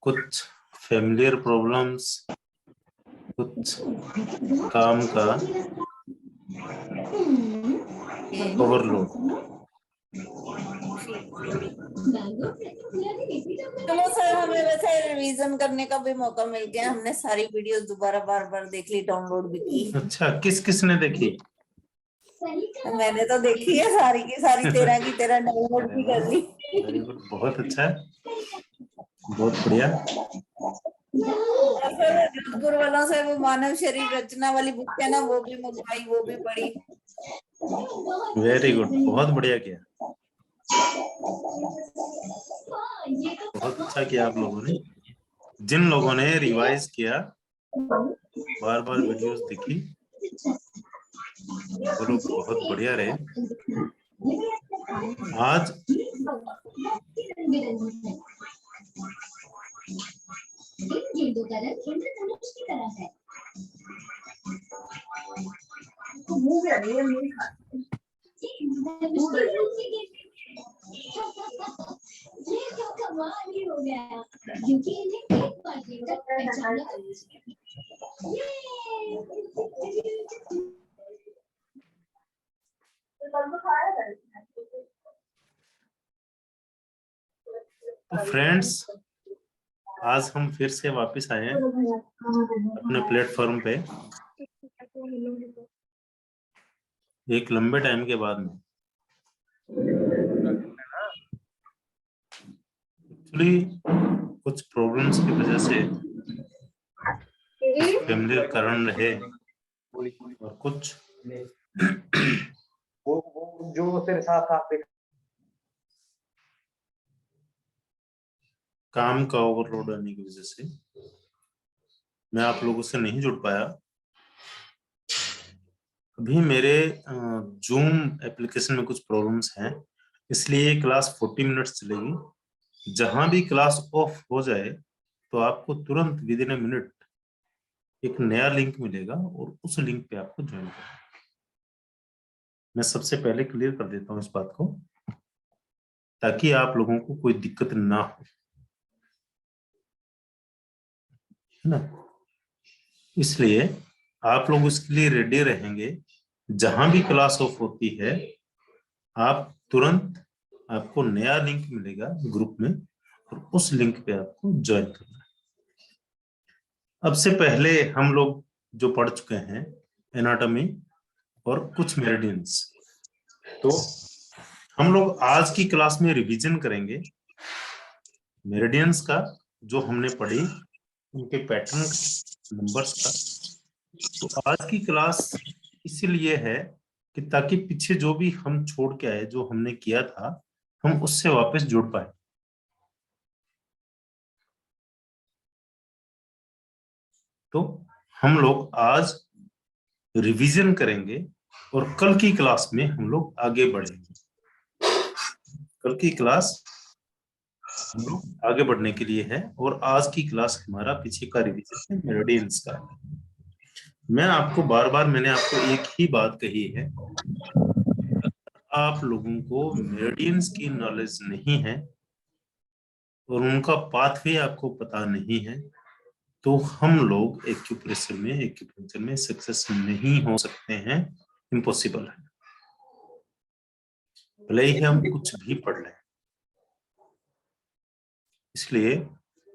कुछ familiar problems, कुछ काम का ओवरलोड। चलो सर, हमें वैसे रिवीजन करने का भी मौका मिल गया। हमने सारी वीडियोस दोबारा बार बार देख ली, डाउनलोड भी की। अच्छा, किस किसने देखी? मैंने तो देखी है सारी की सारी, 13 की 13 डाउनलोड भी कर ली। वेरी गुड, बहुत अच्छा है, बहुत बढ़िया। जोधपुर वालों से वो मानव शरीर रचना वाली बुक है ना, वो भी मंगवाई, वो भी पढ़ी। वेरी गुड, बहुत बढ़िया किया, बहुत अच्छा किया आप लोगों ने। जिन लोगों ने रिवाइज किया, बार बार वीडियोस देखी, वो लोग बहुत बढ़िया रहे। आज तो फ्रेंड्स, आज हम फिर से वापस आए हैं अपने प्लेटफॉर्म पे एक लंबे टाइम के बाद में। एक्चुअली कुछ प्रॉब्लम्स की वजह से फैमिली कारण रहे, और कुछ वो जो तेरे साथ आप काम का ओवरलोड आने की वजह से मैं आप लोगों से नहीं जुड़ पाया। अभी मेरे जूम एप्लीकेशन में कुछ प्रॉब्लम्स हैं, इसलिए क्लास 40 मिनट्स चलेगी। जहां भी क्लास ऑफ हो जाए तो आपको तुरंत विद इन ए मिनट एक नया लिंक मिलेगा और उस लिंक पे आपको ज्वाइन करना है। मैं सबसे पहले क्लियर कर देता हूँ इस बात को, ताकि आप लोगों को कोई दिक्कत ना हो, है ना। इसलिए आप लोग उसके लिए रेडी रहेंगे। जहां भी क्लास ऑफ होती है, आप तुरंत, आपको नया लिंक मिलेगा ग्रुप में, और उस लिंक पे आपको ज्वाइन करना है। अब से पहले हम लोग जो पढ़ चुके हैं एनाटॉमी और कुछ मेरिडियंस, तो हम लोग आज की क्लास में रिवीजन करेंगे मेरिडियंस का, जो हमने पढ़ी, उनके पैटर्न, नंबर्स का। तो आज की क्लास इसीलिए है कि ताकि पीछे जो भी हम छोड़ के आए, जो हमने किया था, हम उससे वापस जुड़ पाए। तो हम लोग आज रिवीजन करेंगे और कल की क्लास में हम लोग आगे बढ़ेंगे। कल की क्लास हम लोग आगे बढ़ने के लिए है, और आज की क्लास हमारा पीछे का रिवीजन है मेरिडियंस का। मैं आपको बार बार, मैंने आपको एक ही बात कही है, आप लोगों को मेरिडियंस की नॉलेज नहीं है और उनका पाथवे आपको पता नहीं है, तो हम लोग एक्यूप्रेशर में सक्सेस नहीं हो सकते हैं, इम्पॉसिबल है। भले ही हम कुछ भी पढ़ लें। इसलिए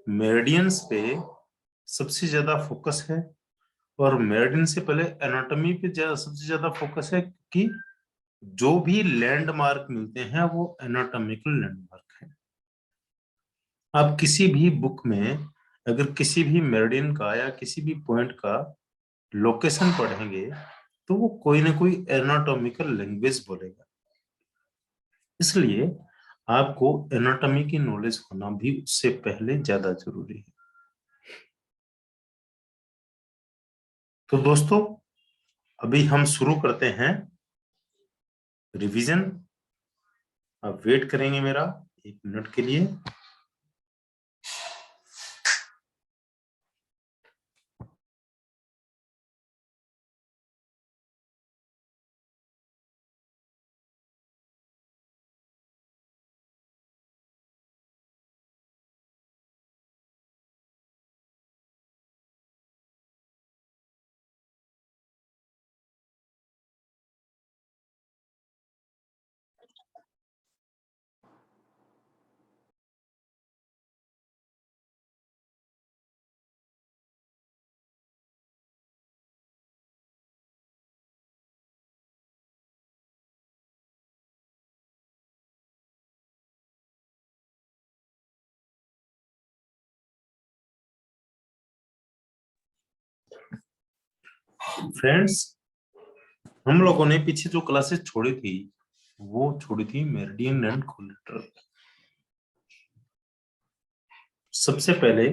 मेरिडियंस पे सबसे ज्यादा फोकस है, और मेरिडियन से पहले एनाटॉमी पे सबसे ज्यादा फोकस है, कि जो भी लैंडमार्क मिलते हैं वो एनाटॉमिकल लैंडमार्क है। आप किसी भी बुक में अगर किसी भी मेरिडियन का या किसी भी पॉइंट का लोकेशन पढ़ेंगे, तो वो कोई ना कोई एनाटॉमिकल लैंग्वेज बोलेगा। इसलिए आपको एनाटॉमी की नॉलेज होना भी उससे पहले ज्यादा जरूरी है। तो दोस्तों, अभी हम शुरू करते हैं रिवीजन। आप वेट करेंगे मेरा 1 मिनट के लिए। फ्रेंड्स, हम लोगों ने पीछे जो क्लासेस छोड़ी थी वो छोड़ी थी मेरिडियन एंड कोलेटरल। सबसे पहले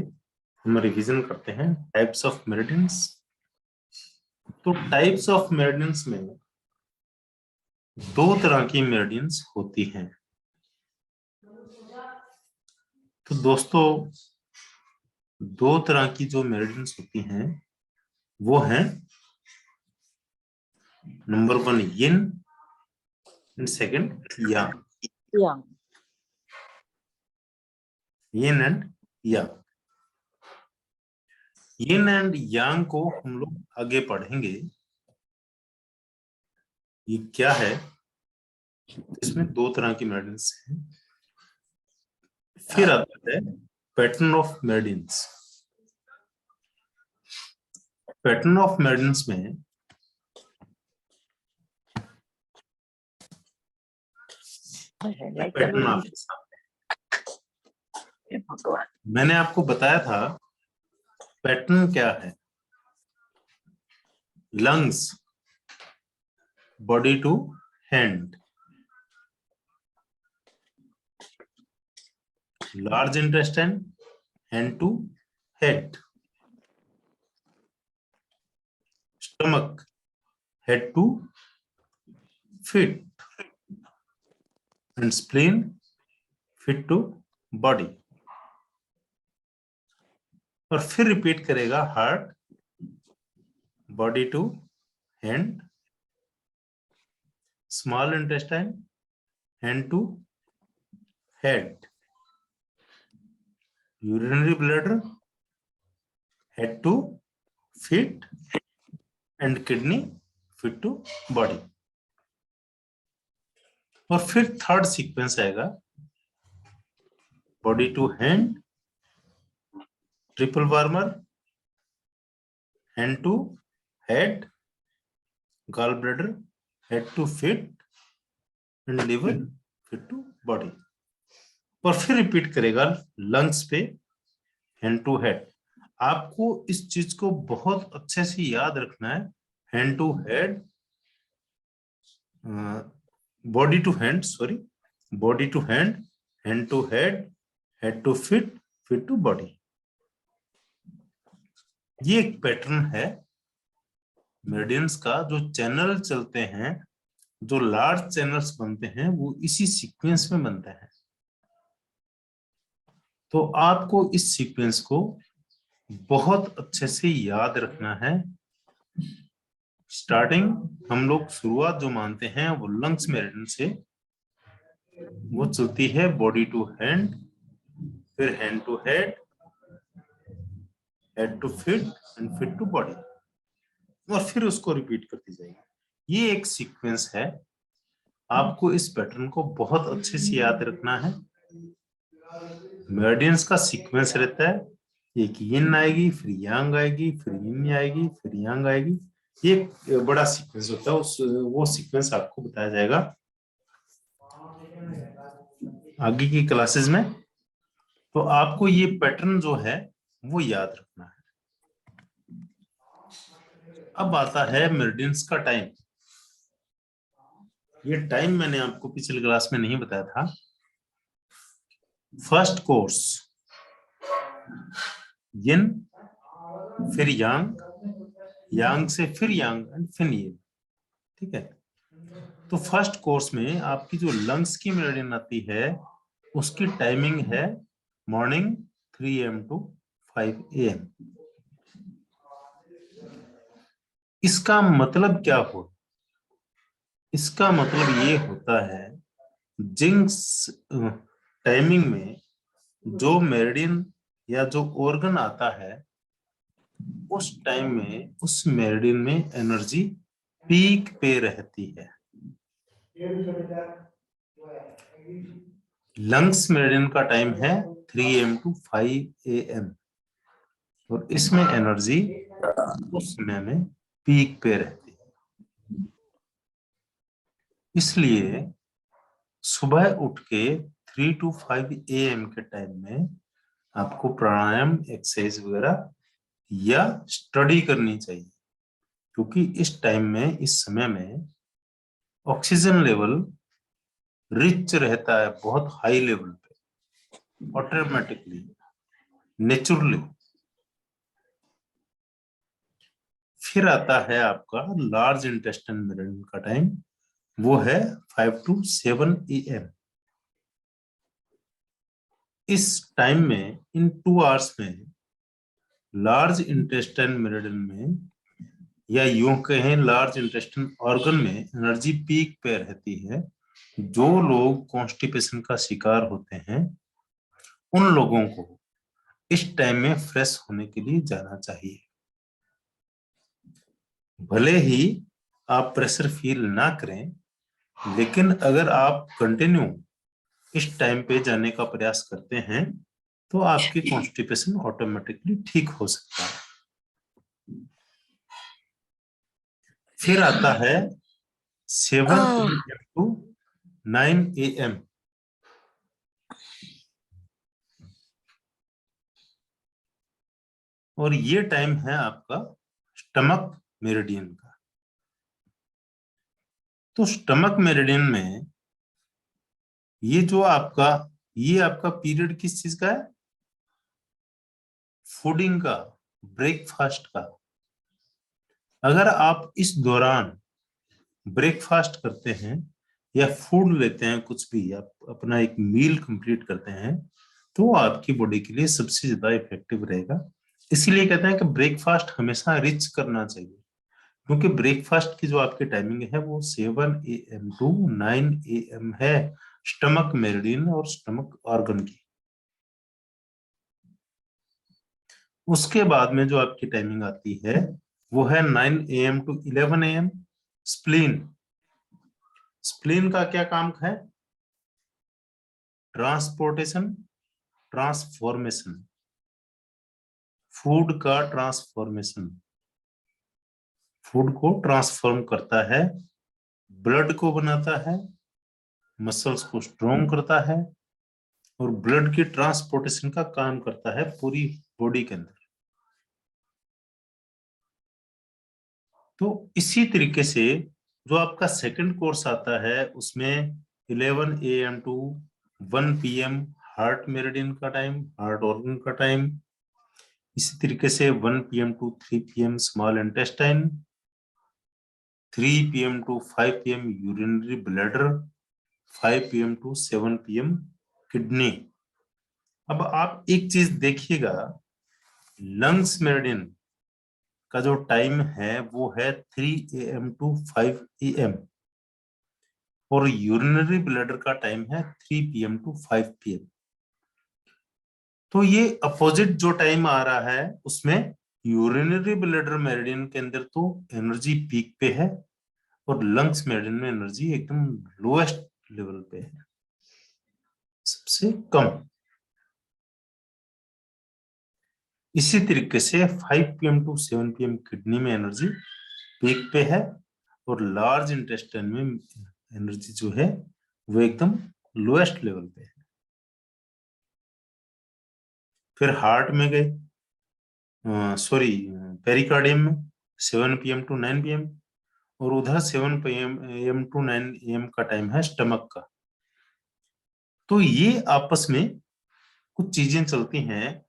हम रिवीजन करते हैं टाइप्स ऑफ मेरिडियंस। तो टाइप्स ऑफ मेरिडियंस में दो तरह की मेरिडियंस होती हैं। तो दोस्तों, दो तरह की जो मेरिडियंस होती हैं वो हैं number 1 yin and second Yang. Yin and yang. Yin and yang को हम लोग आगे पढ़ेंगे ये क्या है। इसमें दो तरह की मेरिडियंस हैं। फिर आता है pattern of meridians. Pattern of meridians में पैटर्न आपके सामने, मैंने आपको बताया था पैटर्न क्या है। Lungs, body to hand, large intestine, hand to head, stomach, head to feet, and spleen, feet to body. और फिर रिपीट करेगा heart, body to hand, small intestine, hand to head, urinary bladder, head to feet, and kidney, feet to body। और फिर third sequence आएगा body to hand, triple warmer, hand to head, gall bladder, head to feet, and liver, feet to body. और फिर repeat करेगा lungs पे hand to head. आपको इस चीज को बहुत अच्छे से याद रखना है। Hand to head, body to hand, sorry, body to hand, hand to head, head to feet, feet to body. ये एक पैटर्न है मेरिडियंस का। जो चैनल चलते हैं, जो लार्ज चैनल्स बनते हैं, वो इसी सीक्वेंस में बनते हैं। तो आपको इस सीक्वेंस को बहुत अच्छे से याद रखना है। स्टार्टिंग हम लोग शुरुआत जो मानते हैं वो लंग्स मेरिडियन से, वो चलती है बॉडी टू हैंड, फिर hand to head, head to feet, and feet to body, और फिर उसको रिपीट करती जाएगी। ये एक सीक्वेंस है। आपको इस पैटर्न को बहुत अच्छे से याद रखना है। मेरिडियंस का सीक्वेंस रहता है, एक यिन आएगी, फिर यांग आएगी, फिर यिन आएगी, फिर यांग आएगी। ये एक बड़ा सीक्वेंस होता है। वो सीक्वेंस आपको बताया जाएगा आगे की क्लासेस में। तो आपको ये पैटर्न जो है वो याद रखना है। अब आता है मेरिडियंस का टाइम। ये टाइम मैंने आपको पिछले क्लास में नहीं बताया था। फर्स्ट कोर्स यिन, फिर यांग, यांग से फिर यांग, एंड फिर यिन। ठीक है। तो फर्स्ट कोर्स में आपकी जो लंग्स की मेरिडियन आती है उसकी टाइमिंग है मॉर्निंग 3 AM टू 5 AM। इसका मतलब क्या हो? इसका मतलब ये होता है जिंक्स टाइमिंग में जो मेरिडियन या जो ऑर्गन आता है उस टाइम में उस मेरिडियन में एनर्जी पीक पे रहती है। लंग्स मेरिडियन का टाइम है 3 AM टू 5 AM, और इसमें एनर्जी उस समय में पीक पे रहती है। इसलिए सुबह उठ के 3 to 5 AM के टाइम में आपको प्राणायाम, एक्सरसाइज वगैरह या स्टडी करनी चाहिए, क्योंकि इस टाइम में, इस समय में ऑक्सीजन लेवल रिच रहता है, बहुत हाई लेवल पे, ऑटोमेटिकली, नेचुरली। फिर आता है आपका लार्ज इंटेस्टाइन मेरिडियन का टाइम, वो है 5 to 7 AM। इस टाइम में, इन 2 आवर्स में लार्ज इंटेस्टाइन मेरिडियन में, या यूं कहें लार्ज इंटेस्टाइन ऑर्गन में एनर्जी पीक पे रहती है। जो लोग कॉन्स्टिपेशन का शिकार होते हैं उन लोगों को इस टाइम में फ्रेश होने के लिए जाना चाहिए। भले ही आप प्रेशर फील ना करें, लेकिन अगर आप कंटिन्यू इस टाइम पे जाने का प्रयास करते हैं तो आपकी कॉन्स्टिपेशन ऑटोमेटिकली ठीक हो सकता है। फिर आता है 7 AM to 9 AM। और ये टाइम है आपका स्टमक मेरिडियन का। तो स्टमक मेरिडियन में ये आपका पीरियड किस चीज का है? फूडिंग का, ब्रेकफास्ट का। अगर आप इस दौरान ब्रेकफास्ट करते हैं या फूड लेते हैं, कुछ भी आप अपना एक मील कंप्लीट करते हैं, तो आपकी बॉडी के लिए सबसे ज्यादा इफेक्टिव रहेगा। इसीलिए कहते हैं कि ब्रेकफास्ट हमेशा रिच करना चाहिए, क्योंकि ब्रेकफास्ट की जो आपकी टाइमिंग है वो 7 AM to 9 AM है, स्टमक मेरिडियन और स्टमक ऑर्गन की। उसके बाद में जो आपकी टाइमिंग आती है वो है 9 AM to 11 AM, spleen. Spleen का क्या काम है? ट्रांसपोर्टेशन, ट्रांसफॉर्मेशन, फूड का ट्रांसफॉर्मेशन। फूड को ट्रांसफॉर्म करता है, ब्लड को बनाता है, मसल्स को स्ट्रॉन्ग करता है, और ब्लड की ट्रांसपोर्टेशन का काम करता है पूरी बॉडी के अंदर। तो इसी तरीके से जो आपका सेकंड कोर्स आता है उसमें 11 AM to 1 PM heart meridian का टाइम, हार्ट ऑर्गन का टाइम। इसी तरीके से 1 PM to 3 PM small intestine, 3 PM to 5 PM urinary bladder, 5 PM to 7 PM kidney. अब आप एक चीज देखिएगा, लंग्स मेरिडियन का जो टाइम है वो है 3 AM to 5 AM, और यूरिनरी ब्लैडर का टाइम है 3 PM to 5 PM। तो ये अपोजिट जो टाइम आ रहा है उसमें यूरिनरी ब्लैडर मेरिडियन के अंदर तो एनर्जी पीक पे है, और लंग्स मेरिडियन में एनर्जी एकदम लोएस्ट लेवल पे है, सबसे कम। इसी तरीके से 5 PM to 7 PM किडनी में एनर्जी पीक पे है, और लार्ज इंटेस्टाइन में एनर्जी जो है वो एकदम लोएस्ट लेवल पे है। फिर हार्ट में गए, सॉरी, पेरिकार्डियम में 7 PM to 9 PM, और उधर 7 AM to 9 AM का टाइम है स्टमक का। तो ये आपस में कुछ चीजें चलती हैं।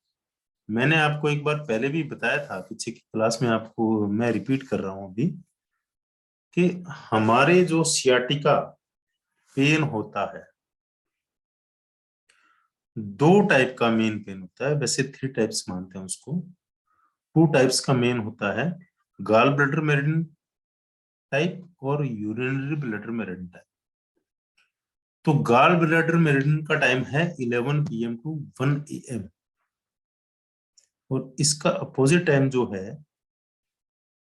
मैंने आपको एक बार पहले भी बताया था पीछे की क्लास में, आपको मैं रिपीट कर रहा हूं अभी, कि हमारे जो सियाटिका पेन होता है, 2 टाइप का मेन पेन होता है, वैसे 3 टाइप्स मानते हैं उसको। 2 टाइप्स का मेन होता है, गाल ब्लैडर मेरिडियन टाइप और यूरिनरी ब्लैडर मेरिडियन टाइप। तो गाल ब्लैडर मेरिडियन का टाइम है 11 PM to 1 AM, और इसका अपोजिट टाइम जो है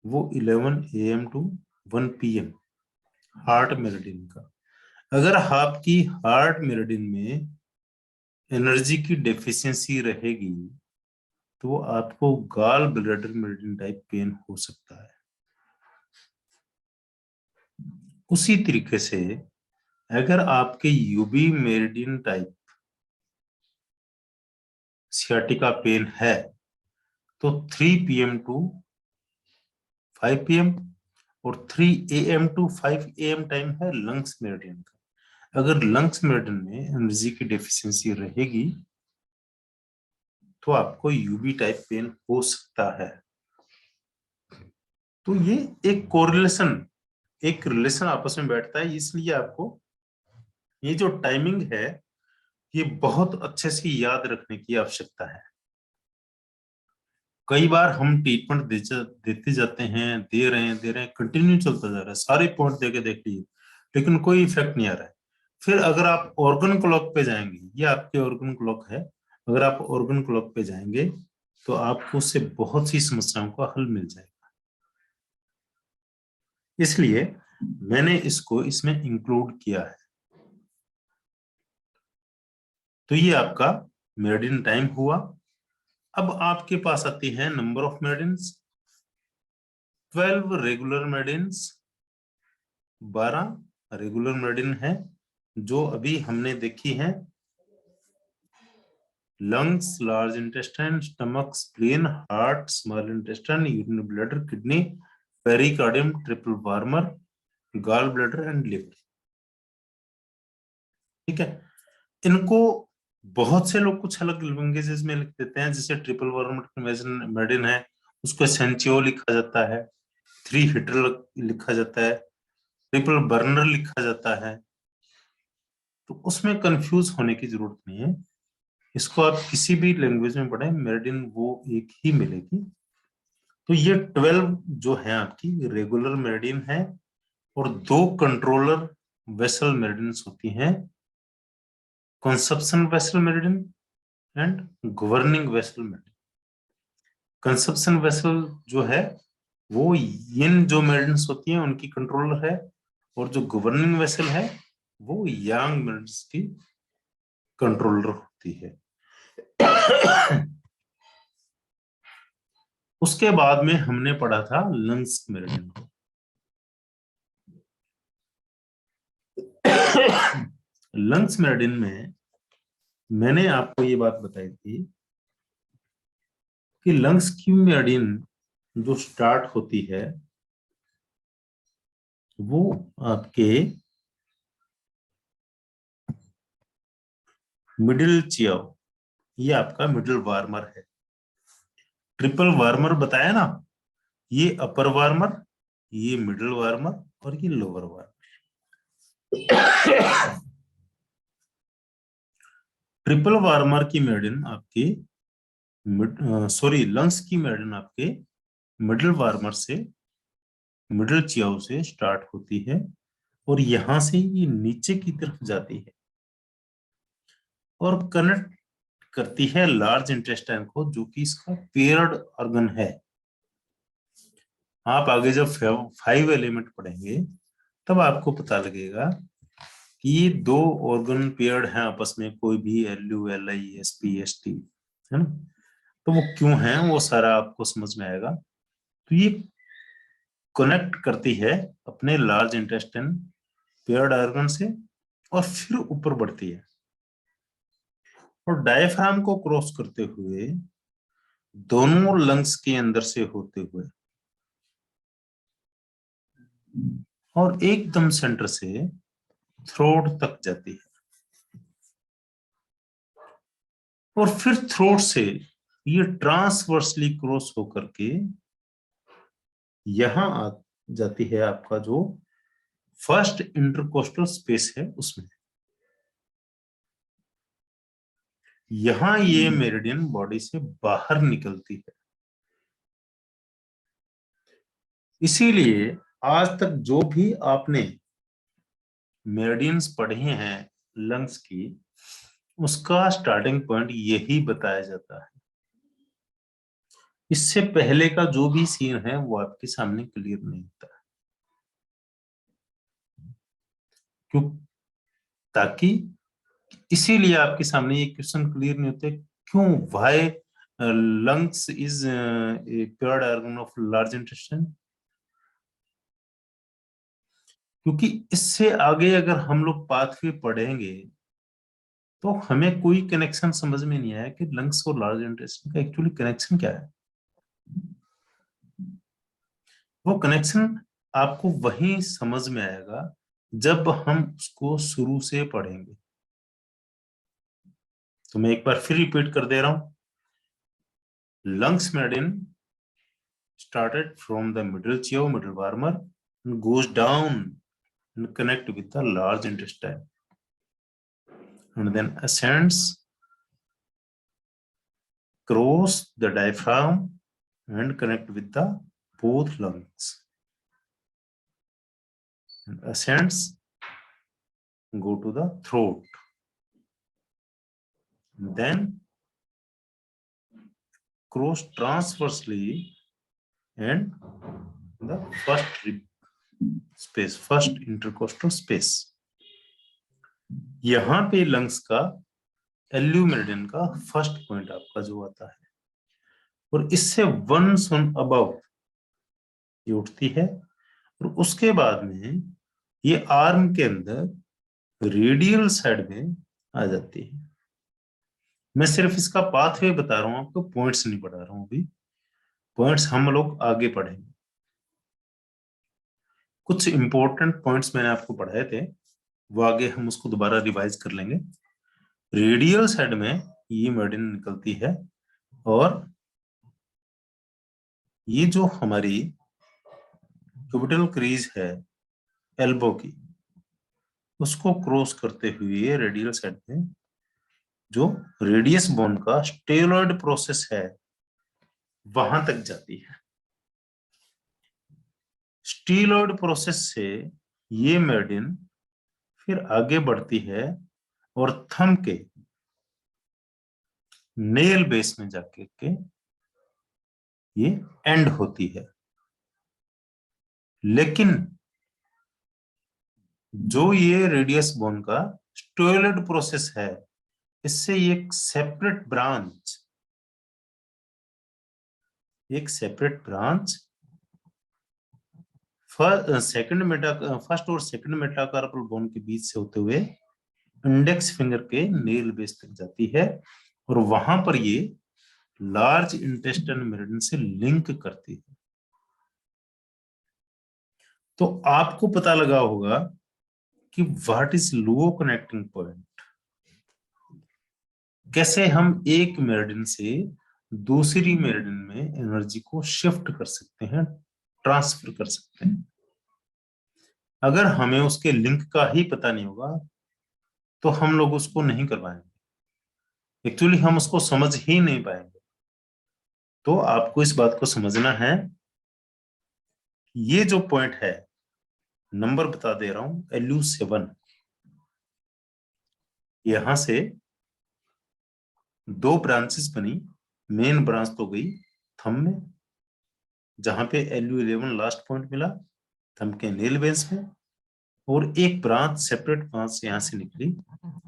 वो 11 AM to 1 PM heart meridian का। अगर आपकी हार्ट मेरिडियन में एनर्जी की डेफिशिएंसी रहेगी तो आपको gall bladder meridian type pen हो सकता है। उसी तरीके से अगर आपके UB meridian type sciatica pain है तो 3 PM to 5 PM और 3 AM to 5 AM टाइम है लंग्स मेरिडियन का। अगर लंग्स मेरिडियन में एनर्जी की डेफिशिएंसी रहेगी तो आपको यूबी टाइप पेन हो सकता है। तो ये एक कोरिलेशन, एक रिलेशन आपस में बैठता है, इसलिए आपको ये जो टाइमिंग है ये बहुत अच्छे से याद रखने की आवश्यकता है। कई बार हम ट्रीटमेंट देते जाते हैं, दे रहे हैं, कंटिन्यू चलता जा रहा है, सारे पॉइंट देके देख लिए, लेकिन कोई इफेक्ट नहीं आ रहा है। फिर अगर आप ऑर्गन क्लॉक पे जाएंगे, ये आपके ऑर्गन क्लॉक है, अगर आप ऑर्गन क्लॉक पे जाएंगे तो आपको उससे बहुत सी समस्याओं का हल मिल जाएगा। इसलिए मैंने इसको इसमें इंक्लूड किया है। तो ये आपका मेरिडियन टाइम हुआ। अब आपके पास आती है number of meridians. 12 regular meridians, 12 regular meridian है जो अभी हमने देखी है। Lungs, large intestine, stomach, spleen, heart, small intestine, urinary bladder, kidney, pericardium, triple warmer, gall bladder and liver. ठीक है, इनको बहुत से लोग कुछ अलग लैंग्वेजेस में लिख देते हैं। जैसे ट्रिपल वार्मर मेरिडियन है, उसको एसेंशियो लिखा जाता है, 3 हिटर लिखा जाता है, ट्रिपल बर्नर लिखा जाता है। तो उसमें कंफ्यूज होने की जरूरत नहीं है, इसको आप किसी भी लैंग्वेज में पढ़ें, मेरिडियन वो एक ही मिलेगी। तो ये 12 जो है आपकी रेगुलर मेरिडियन है, और 2 कंट्रोलर वेसल मेरिडियंस होती हैं, consumption vessel meridian and governing vessel meridian. Consumption vessel जो है वो इन जो मेरिडियंस होती हैं उनकी कंट्रोलर है, और जो गवर्निंग वेसल है वो यांग मेरिडियंस की कंट्रोलर होती है। उसके बाद में हमने पढ़ा था लंग्स मेरिडियन को। लंग्स मेरिडियन में मैंने आपको ये बात बताई थी कि लंग्स की मेरिडियन जो स्टार्ट होती है वो आपके मिडिल चियाओ, ये आपका मिडिल वार्मर है। ट्रिपल वार्मर बताया ना, ये अपर वार्मर, ये मिडिल वार्मर और ये लोअर वार्मर। ट्रिपल वार्मर की मेरिडियन आपकी लंग्स की मेरिडियन आपके मिडिल वार्मर से, मिडिल चियाओ से स्टार्ट होती है, और यहां से ये नीचे की तरफ जाती है और कनेक्ट करती है लार्ज इंटेस्टाइन को, जो कि इसका पेयर्ड ऑर्गन है। आप आगे जब 5 एलिमेंट पढ़ेंगे तब आपको पता लगेगा कि ये 2 ऑर्गन पेयर्ड हैं आपस में, कोई भी LU LI SP ST, है ना। तो वो क्यों है वो सारा आपको समझ में आएगा। तो ये कनेक्ट करती है अपने लार्ज इंटेस्टाइन पेयर्ड ऑर्गन से और फिर ऊपर बढ़ती है, और डायफ्राम को क्रॉस करते हुए दोनों लंग्स के अंदर से होते हुए और एकदम सेंटर से थ्रोट तक जाती है, और फिर थ्रोट से ये ट्रांसवर्सली क्रॉस होकर के यहां आ जाती है आपका जो फर्स्ट इंटरकोस्टल स्पेस है उसमें। यहां ये मेरिडियन बॉडी से बाहर निकलती है। इसीलिए आज तक जो भी आपने मेरिडियंस पढ़े हैं लंग्स की, उसका स्टार्टिंग पॉइंट यही बताया जाता है। इससे पहले का जो भी सीन है वो आपके सामने क्लियर नहीं होता है। क्यों? ताकि इसीलिए आपके सामने ये क्वेश्चन क्लियर नहीं होते, क्यों, why lungs is a paired organ of large intestine. क्योंकि इससे आगे अगर हम लोग पाथवे पढ़ेंगे तो हमें कोई कनेक्शन समझ में नहीं आया कि लंग्स और लार्ज इंटेस्टाइन का एक्चुअली कनेक्शन क्या है। वो कनेक्शन आपको वही समझ में आएगा जब हम उसको शुरू से पढ़ेंगे। तो मैं एक बार फिर रिपीट कर दे रहा हूं। Lungs meridian started from the middle chio, middle warmer, and goes down and connect with the large intestine, and then ascends, cross the diaphragm, and connect with the both lungs, and ascends, go to the throat, and then cross transversely and the first rib space, first intercostal space. यहां पे lungs का एल्यू meridian का first point आपका जो आता है, और इससे 1 अबव ये उठती है, और उसके बाद में ये आर्म के अंदर रेडियल साइड में आ जाती है। मैं सिर्फ इसका पाथवे बता रहा हूं आपको, पॉइंट्स नहीं पढ़ा रहा हूं अभी। पॉइंट्स हम लोग आगे पढ़ेंगे। कुछ इंपॉर्टेंट पॉइंट्स मैंने आपको पढ़ाए थे, वो आगे हम उसको दोबारा रिवाइज कर लेंगे। रेडियल साइड में ये मेरिडियन निकलती है, और ये जो हमारी क्यूबिटल क्रीज है एल्बो की, उसको क्रॉस करते हुए रेडियल साइड में जो रेडियस बोन का स्टेरॉयड प्रोसेस है वहां तक जाती है। स्टीलॉयड प्रोसेस से ये मेरिडियन फिर आगे बढ़ती है और थंब के नेल बेस में जाके के ये एंड होती है। लेकिन जो ये रेडियस बोन का स्टेरॉयड प्रोसेस है, इससे एक सेपरेट ब्रांच फर्स्ट और सेकंड मेटाकार्पल बोन के बीच से होते हुए इंडेक्स फिंगर के नेल बेस तक जाती है, और वहां पर ये लार्ज इंटेस्टाइन मेरिडियन से लिंक करती है। तो आपको पता लगा होगा कि what is low connecting point, कैसे हम एक मेरिडियन से दूसरी मेरिडियन में एनर्जी को शिफ्ट कर सकते हैं, ट्रांसफर कर सकते हैं। अगर हमें उसके लिंक का ही पता नहीं होगा तो हम लोग उसको नहीं कर पाएंगे, एक्चुअली हम उसको समझ ही नहीं पाएंगे। तो आपको इस बात को समझना है, ये जो पॉइंट है, नंबर बता दे रहा हूं, LU7, यहां से 2 ब्रांचेस बनी। मेन ब्रांच तो गई थंब में, जहां पे LU11 लास्ट पॉइंट मिला थंब के नेल बेस में, और एक ब्रांच सेपरेट ब्रांच यहां से निकली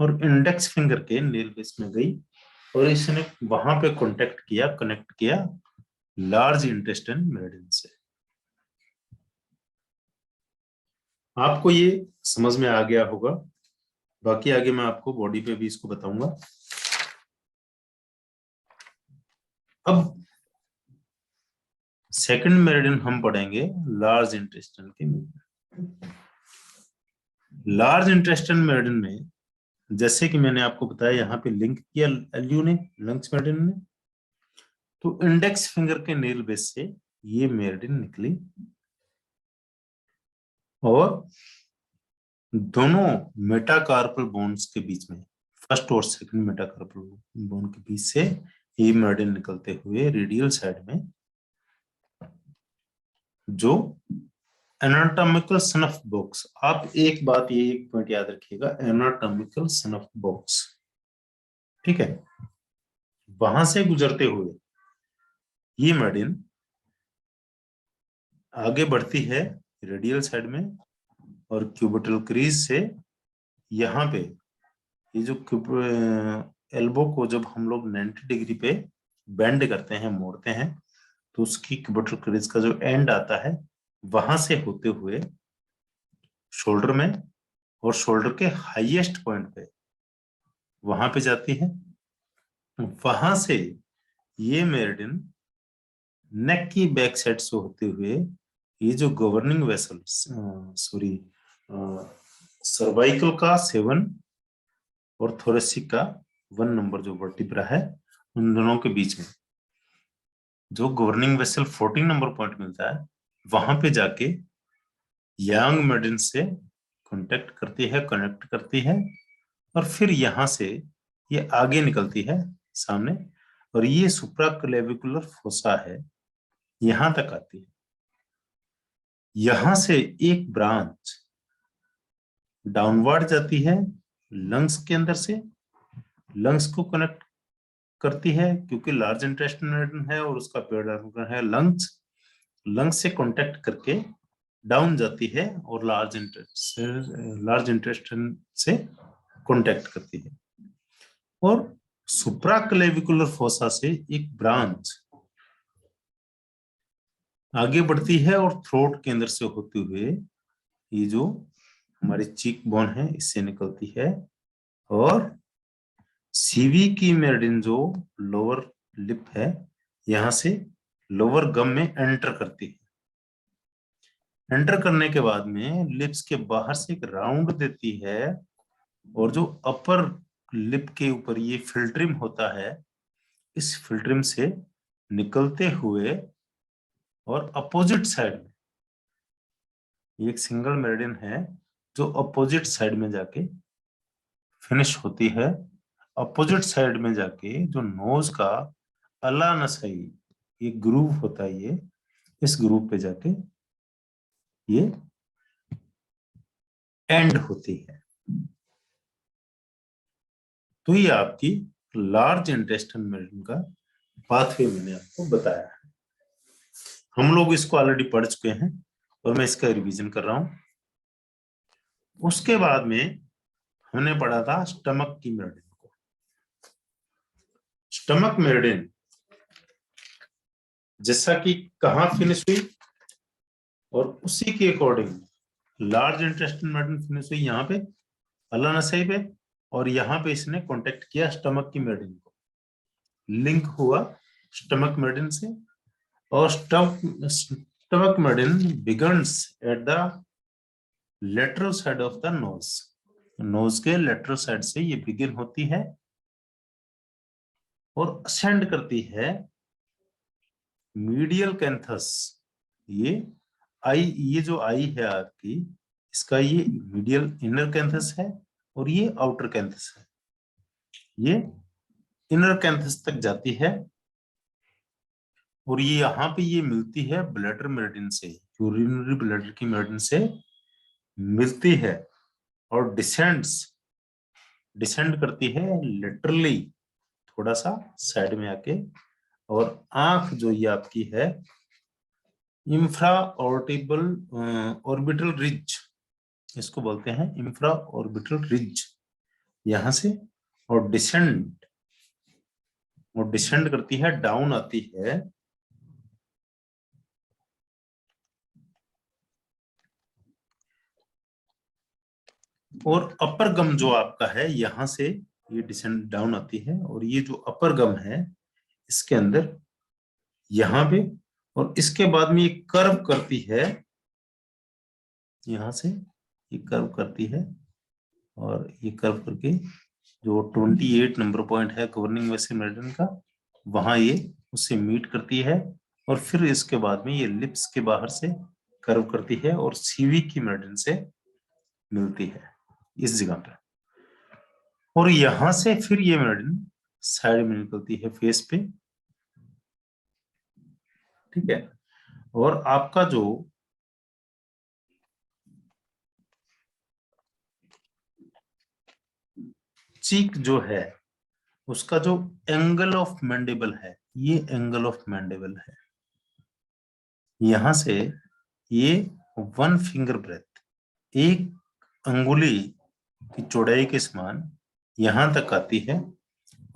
और इंडेक्स फिंगर के नेल बेस में गई, और इसने वहां पे कनेक्ट किया लार्ज इंटेस्टाइन मेरिडियन से। आपको ये समझ में आ गया होगा। बाकी आगे मैं आपको बॉडी पे भी इसको बताऊंगा। अब सेकंड मेरिडियन हम पढ़ेंगे लार्ज इंटेस्टाइन के में। लार्ज इंटेस्टाइन मेरिडियन में जैसे कि मैंने आपको बताया, यहाँ पे लिंक किया एलयू ने लंग्स मेरिडियन ने, तो इंडेक्स फिंगर के नेल बेस से ये मेरिडियन निकली, और दोनों मेटाकार्पल बोन्स के बीच में, फर्स्ट और सेकंड मेटाकार्पल बोन के बीच से ये मेरिडियन निकलते हुए रेडियल साइड में जो एनाटॉमिकल स्नफ बॉक्स, आप एक बात ये एक पॉइंट याद रखिएगा, एनाटॉमिकल स्नफ बॉक्स, ठीक है, वहां से गुजरते हुए ये मेरिडियन आगे बढ़ती है रेडियल साइड में, और क्यूबिटल क्रीज से यहाँ पे ये जो एल्बो को जब हम लोग 90 डिग्री पे बेंड करते हैं, मोड़ते हैं, तो उसकी क्यूबिटल क्रीज का जो एंड आता है वहां से होते हुए शोल्डर में, और शोल्डर के हाईएस्ट पॉइंट पे वहां पे जाती है। वहां से ये मेरिडियन नेक की बैक साइड से होते हुए ये जो गवर्निंग वेसल, सॉरी, सर्वाइकल का 7 और थोरेसिक का 1 नंबर जो वर्टिब्रा है, उन दोनों के बीच में जो गवर्निंग वेसल 14 नंबर पॉइंट मिलता है, वहां पे जाके यंग मेडिन से कांटेक्ट करती है, कनेक्ट करती है, और फिर यहां से ये आगे निकलती है सामने, और ये सुप्राक्लेविकुलर फोसा है, यहां तक आती है। यहां से एक ब्रांच डाउनवर्ड जाती है लंग्स के अंदर से, लंग्स को कनेक्ट करती है क्योंकि लार्ज इंटेस्टाइन है और उसका पेड है लंग्स, लंग्स से कांटेक्ट करके डाउन जाती है और लार्ज इंटेस्टाइन से कांटेक्ट करती है, और सुप्राक्लेविकुलर फोसा से एक ब्रांच आगे बढ़ती है और थ्रोट के अंदर से होते हुए ये जो हमारी चीक बोन है इससे निकलती है, और सीवी की मेरिडियन जो लोअर लिप है यहां से लोअर गम में एंटर करती है। एंटर करने के बाद में लिप्स के बाहर से एक राउंड देती है, और जो अपर लिप के ऊपर ये फिल्ट्रिम होता है, इस फिल्ट्रिम से निकलते हुए और अपोजिट साइड में एक सिंगल मेरिडियन है जो अपोजिट साइड में जाके फिनिश होती है। अपोजिट साइड में जाके जो नोज का अला नसाई एक ग्रूव होता है, ये इस ग्रूव पे जाके ये एंड होती है। तो ये आपकी लार्ज इंटेस्टाइन मेरिडियन का पाथवे मैंने आपको बताया है। हम लोग इसको ऑलरेडी पढ़ चुके हैं और मैं इसका रिवीजन कर रहा हूं। उसके बाद में हमने पढ़ा था स्टमक की मेरिडियन को। स्टमक मेरिडियन जैसा कि कहां फिनिश हुई और उसी के according large intestine meridian finish हुई यहाँ पे अला नसाई पे, और यहाँ पे इसने कांटेक्ट किया स्टमक की मेरिडियन को, लिंक हुआ स्टमक मेरिडियन से, और stomach meridian begins at the lateral side of the nose. Nose के लेटरल साइड से ये बिगिन होती है और असेंड करती है मीडियल कैंथस। ये जो आई है आपकी, इसका ये मीडियल इनर कैंथस है और ये आउटर कैंथस है। ये इनर कैंथस तक जाती है और ये यहाँ पे ये मिलती है ब्लैडर मेरिडियन से, यूरिनरी ब्लैडर की मेरिडियन से मिलती है, और डिसेंड करती है लिटरली थोड़ा सा साइड में आके, और आंख जो ये आपकी है इंफ्रा ऑर्बिटल रिज, इसको बोलते हैं इंफ्रा ऑर्बिटल रिज, यहां से और डिसेंड करती है, डाउन आती है और अपर गम जो आपका है यहां से ये डिसेंड डाउन आती है, और ये जो अपर गम है इसके अंदर यहां पे, और इसके बाद में ये कर्व करती है, यहां से ये कर्व करती है, और ये कर्व करके जो 28 नंबर पॉइंट है गवर्निंग वेसल मेरिडियन का, वहां ये उससे मीट करती है, और फिर इसके बाद में ये लिप्स के बाहर से कर्व करती है और सीवी की मेरिडियन से मिलती है इस जगह पे, और यहां से फिर ये मेरिडियन साइड में निकलती है फेस पे, ठीक है। और आपका जो चीक जो है उसका जो एंगल ऑफ मैंडिबल है, ये एंगल ऑफ मैंडिबल है, यहां से ये 1 फिंगर ब्रेथ, एक अंगुली की चौड़ाई के समान यहां तक आती है,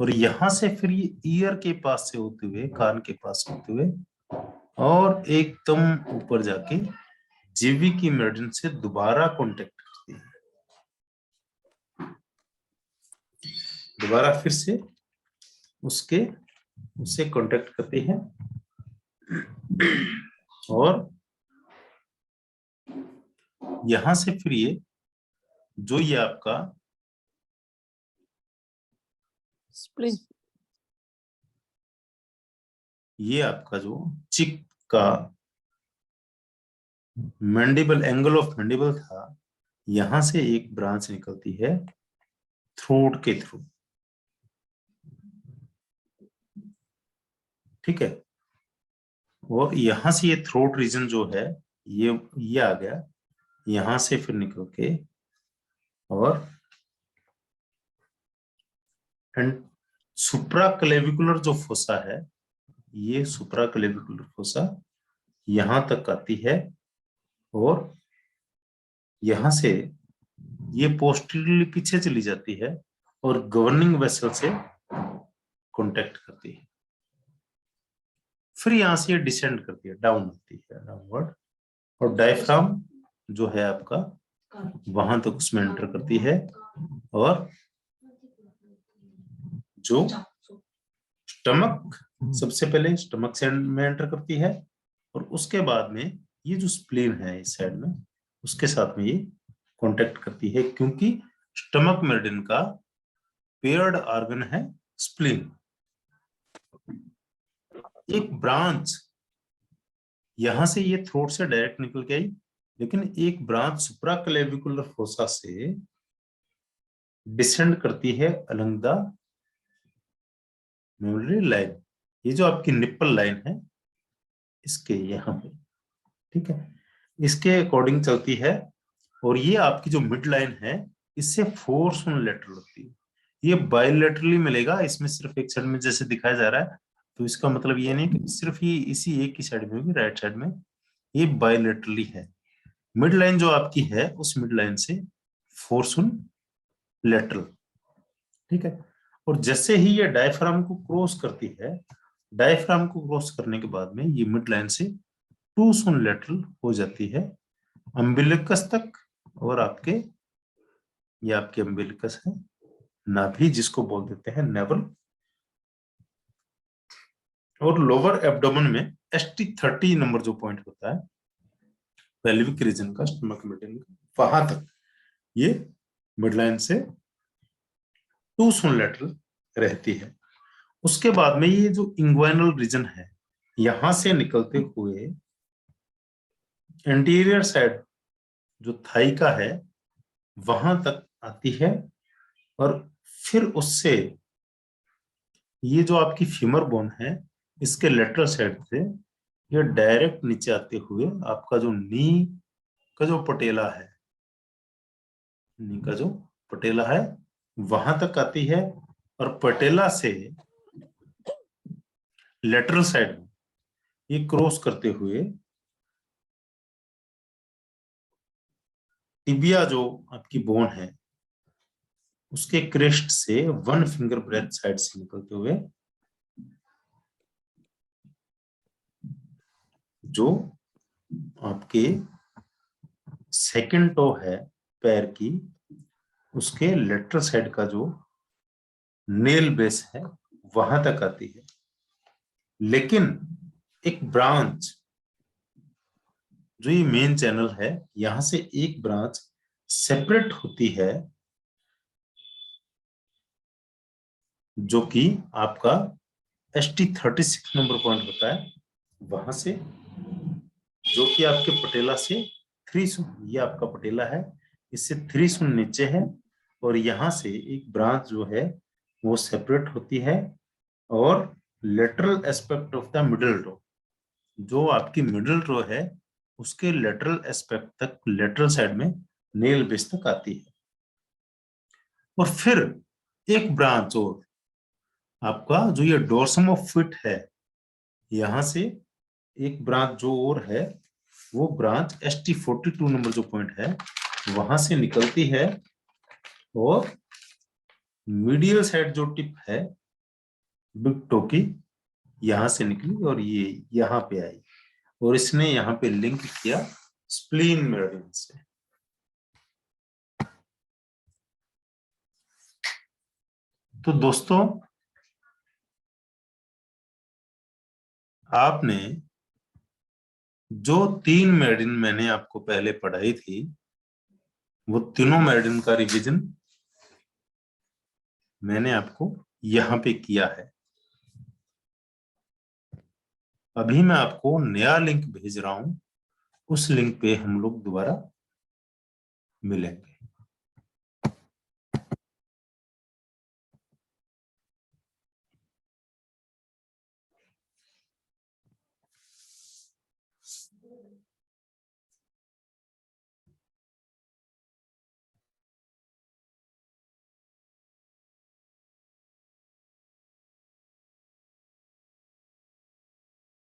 और यहां से फिर ये ईयर के पास से होते हुए, कान के पास होते हुए, और एकदम ऊपर जाके जीवी की मेरिडियन से दोबारा कांटेक्ट करती है, दोबारा फिर से उससे कांटेक्ट करती है, और यहां से फिर ये जो ये आपका स्प्लीन, ये आपका जो चिक का मैंडिबल, एंगल ऑफ मैंडिबल था, यहां से एक ब्रांच निकलती है थ्रोट के थ्रू, ठीक है। और यहां से ये थ्रोट रीजन जो है ये आ गया, यहां से फिर निकल के और एंड सुप्राक्लेविकुलर जो फोसा है, ये सुप्राक्लेविकुलर फोसा यहां तक आती है और यहां से ये पोस्टीरियरली पीछे चली जाती है और गवर्निंग वेसल से कांटेक्ट करती है। फिर यहां से ये डिसेंड करती है, डाउन होती है डाउनवर्ड, और डायफ्राम जो है आपका वहां तक उसमें एंटर करती है और जो स्टमक, सबसे पहले स्टमक से में एंटर करती है और उसके बाद में ये जो स्प्लीन है इस साइड में, उसके साथ में ये कांटेक्ट करती है, क्योंकि स्टमक मेरिडियन का पेयर्ड ऑर्गन है स्प्लीन। एक ब्रांच यहां से ये थ्रोट से डायरेक्ट निकल के आई, लेकिन एक ब्रांच सुप्राक्लेविकुलर फोसा से डिसेंड करती है अलोंग द मेमोरी लाइन, ये जो आपकी निप्पल लाइन है इसके यहाँ पे, ठीक है, इसके अकॉर्डिंग चलती है। और ये आपकी जो मिड लाइन है इससे फोर्स यूनिलैटरल होती है, ये बायलैटरली मिलेगा, इसमें सिर्फ एक साइड में जैसे दिखाया जा रहा है, तो इसका मतलब ये नहीं कि सिर्फ ये इसी एक ही साइड में होगी, राइट साइड में, ये बायलैटरली है। मिड लाइन जो आपकी है उस मिड लाइन से फोर्स यूनिलैटरल, ठीक है। और जैसे ही ये डायफ्राम को क्रॉस करती है, डायफ्राम को क्रॉस करने के बाद में ये मिड लाइन से टू यूनिलैटरल हो जाती है अम्बिलिकस तक, और आपके ये आपके अम्बिलिकस है, नाभि जिसको बोल देते हैं नेवल, और लोअर एब्डोमेन में ST30 नंबर जो पॉइंट होता है पेल्विक रीजन का, स्टमक मेरिडियन का, वहां तक ये मिड लाइन से टू यूनिलैटरल रहती है। उसके बाद में ये जो इंग्वाइनल रीजन है, यहां से निकलते हुए एंटीरियर साइड जो थाई का है वहां तक आती है, और फिर उससे ये जो आपकी फीमर बोन है इसके लेटरल साइड से ये डायरेक्ट नीचे आते हुए आपका जो नी का जो पटेला है, नी का जो पटेला है वहां तक आती है, और पटेला से लेटरल साइड में ये क्रॉस करते हुए टिबिया जो आपकी बोन है उसके क्रेस्ट से 1 फिंगर ब्रेथ साइड से निकलते हुए जो आपके सेकंड टो है पैर की, उसके लेटरल साइड का जो नेल बेस है वहां तक आती है। लेकिन एक ब्रांच जो ये मेन चैनल है, यहां से एक ब्रांच सेपरेट होती है, जो कि आपका ST36 नंबर पॉइंट होता है, वहां से, जो कि आपके पटेला से 3 ये आपका पटेला है, इससे 3 नीचे है, और यहां से एक ब्रांच जो है वो सेपरेट होती है, और lateral aspect of the middle row, जो आपकी मिडिल रो है उसके लेटरल एस्पेक्ट तक, लेटरल साइड में नेल बेस तक आती है। और फिर एक ब्रांच और आपका जो ये डोर्सम ऑफ फीट है, यहां से एक ब्रांच जो और है, वो ब्रांच ST42 नंबर जो पॉइंट है वहां से निकलती है, और मीडियल साइड जो टिप है बिग टो की यहां से निकली और ये यहां पे आई, और इसने यहां पे लिंक किया स्प्लीन मेरिडियन से। तो दोस्तों आपने जो 3 मेरिडियन मैंने आपको पहले पढ़ाई थी वो तीनों मॉड्यूल का रिवीजन मैंने आपको यहाँ पे किया है। अभी मैं आपको नया लिंक भेज रहा हूं, उस लिंक पे हम लोग दोबारा मिलेंगे।